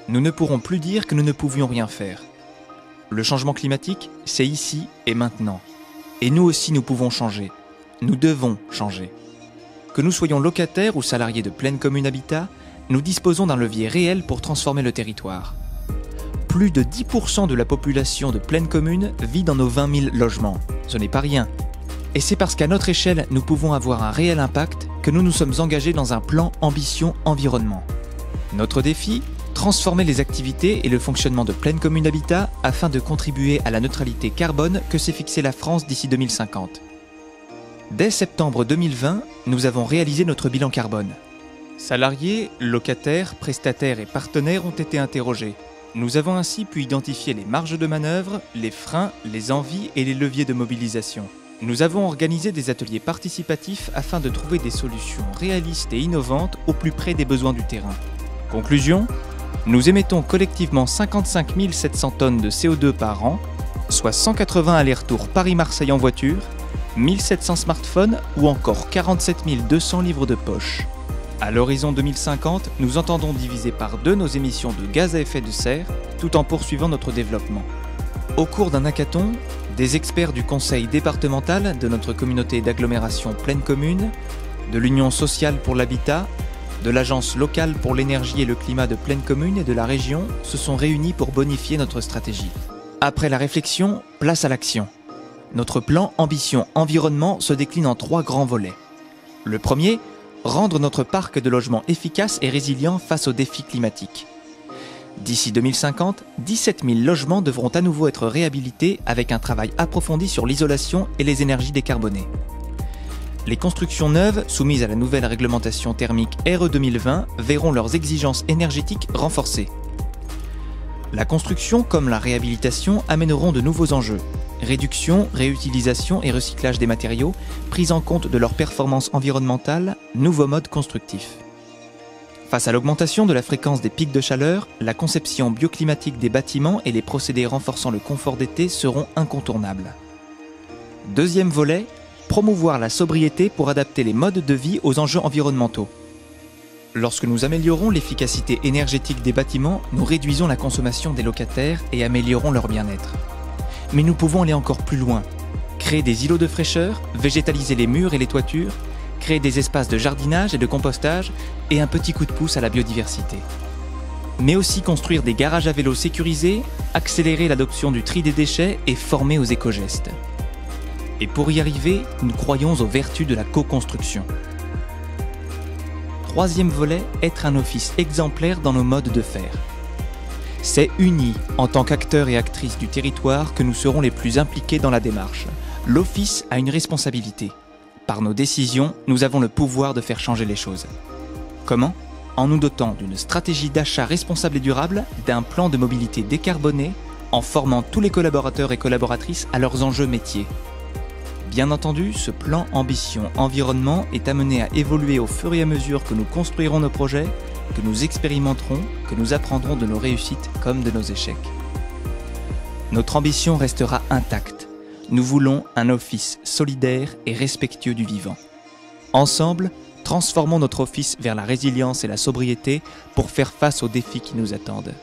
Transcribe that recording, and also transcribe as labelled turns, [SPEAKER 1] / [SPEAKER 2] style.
[SPEAKER 1] nous ne pourrons plus dire que nous ne pouvions rien faire. Le changement climatique, c'est ici et maintenant. Et nous aussi, nous pouvons changer. Nous devons changer. Que nous soyons locataires ou salariés de Plaine Commune Habitat, nous disposons d'un levier réel pour transformer le territoire. Plus de 10% de la population de Plaine Commune vit dans nos 20 000 logements. Ce n'est pas rien. Et c'est parce qu'à notre échelle, nous pouvons avoir un réel impact que nous nous sommes engagés dans un plan Ambition Environnement. Notre défi ? Transformer les activités et le fonctionnement de Plaine Commune Habitat afin de contribuer à la neutralité carbone que s'est fixée la France d'ici 2050. Dès septembre 2020, nous avons réalisé notre bilan carbone. Salariés, locataires, prestataires et partenaires ont été interrogés. Nous avons ainsi pu identifier les marges de manœuvre, les freins, les envies et les leviers de mobilisation. Nous avons organisé des ateliers participatifs afin de trouver des solutions réalistes et innovantes au plus près des besoins du terrain. Conclusion ? Nous émettons collectivement 55 700 tonnes de CO2 par an, soit 180 allers-retours Paris-Marseille en voiture, 1700 smartphones ou encore 47 200 livres de poche. À l'horizon 2050, nous entendons diviser par 2 nos émissions de gaz à effet de serre, tout en poursuivant notre développement. Au cours d'un hackathon, des experts du conseil départemental de notre communauté d'agglomération Plaine Commune, de l'Union sociale pour l'habitat, de l'Agence locale pour l'énergie et le climat de Plaine Commune et de la région se sont réunis pour bonifier notre stratégie. Après la réflexion, place à l'action. Notre plan Ambition Environnement se décline en 3 grands volets. Le premier, rendre notre parc de logements efficace et résilient face aux défis climatiques. D'ici 2050, 17 000 logements devront à nouveau être réhabilités avec un travail approfondi sur l'isolation et les énergies décarbonées. Les constructions neuves, soumises à la nouvelle réglementation thermique RE 2020, verront leurs exigences énergétiques renforcées. La construction comme la réhabilitation amèneront de nouveaux enjeux. Réduction, réutilisation et recyclage des matériaux, prise en compte de leur performance environnementale, nouveaux modes constructifs. Face à l'augmentation de la fréquence des pics de chaleur, la conception bioclimatique des bâtiments et les procédés renforçant le confort d'été seront incontournables. Deuxième volet, promouvoir la sobriété pour adapter les modes de vie aux enjeux environnementaux. Lorsque nous améliorons l'efficacité énergétique des bâtiments, nous réduisons la consommation des locataires et améliorons leur bien-être. Mais nous pouvons aller encore plus loin. Créer des îlots de fraîcheur, végétaliser les murs et les toitures, créer des espaces de jardinage et de compostage et un petit coup de pouce à la biodiversité. Mais aussi construire des garages à vélos sécurisés, accélérer l'adoption du tri des déchets et former aux éco-gestes. Et pour y arriver, nous croyons aux vertus de la co-construction. Troisième volet, être un office exemplaire dans nos modes de faire. C'est unis, en tant qu'acteurs et actrices du territoire, que nous serons les plus impliqués dans la démarche. L'office a une responsabilité. Par nos décisions, nous avons le pouvoir de faire changer les choses. Comment ? En nous dotant d'une stratégie d'achat responsable et durable, d'un plan de mobilité décarboné, en formant tous les collaborateurs et collaboratrices à leurs enjeux métiers. Bien entendu, ce plan Ambition Environnement est amené à évoluer au fur et à mesure que nous construirons nos projets, que nous expérimenterons, que nous apprendrons de nos réussites comme de nos échecs. Notre ambition restera intacte. Nous voulons un office solidaire et respectueux du vivant. Ensemble, transformons notre office vers la résilience et la sobriété pour faire face aux défis qui nous attendent.